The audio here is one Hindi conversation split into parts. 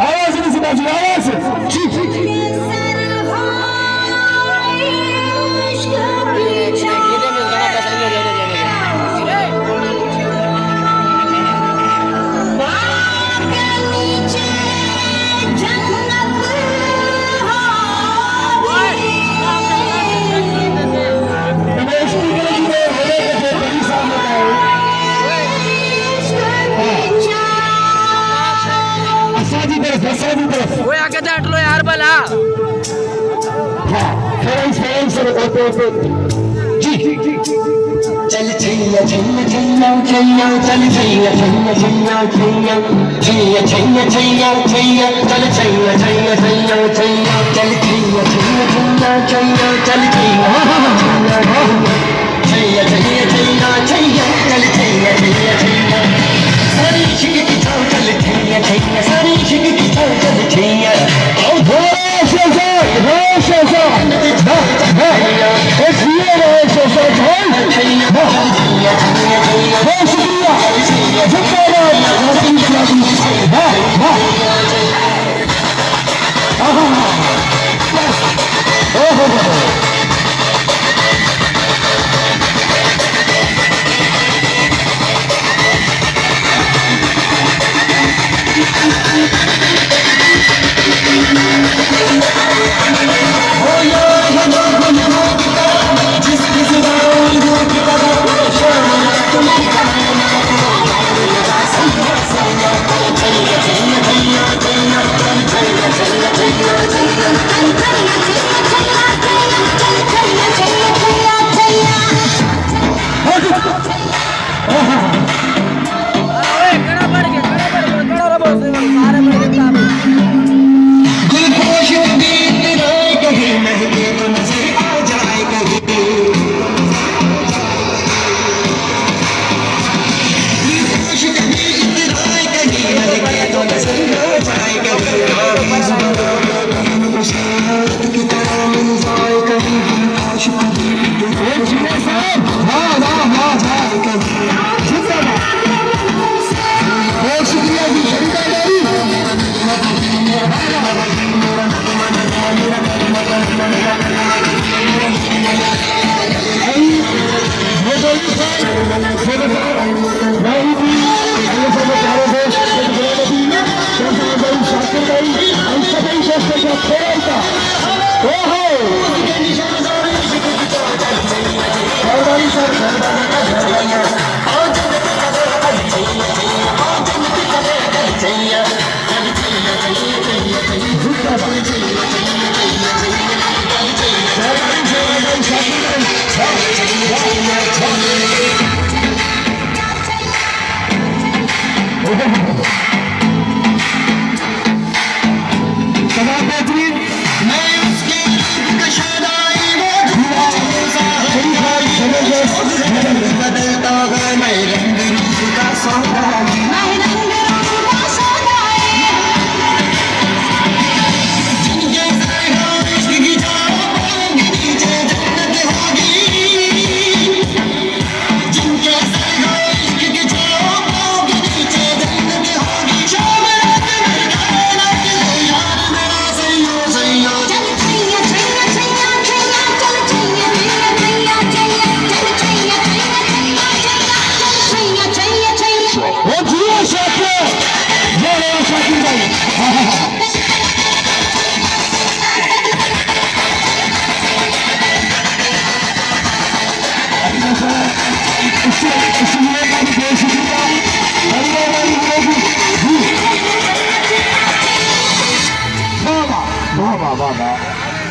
Ağzınızı bacı, ağzı. वो आके हट लो यार भला। हाँ सर जी चल छैया छैया छैया छैया चल छैया छैया छैया छैया छैया छैया छैया छैया चल छैया छैया छैया छैया चल छैया छैया छैया छैया चल छैया छैया छैया छैया चल छैया छैया छैया सारी शिक की छाव चल छैया छैया सारी शिक की छाव चल छैया ओ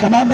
तमाम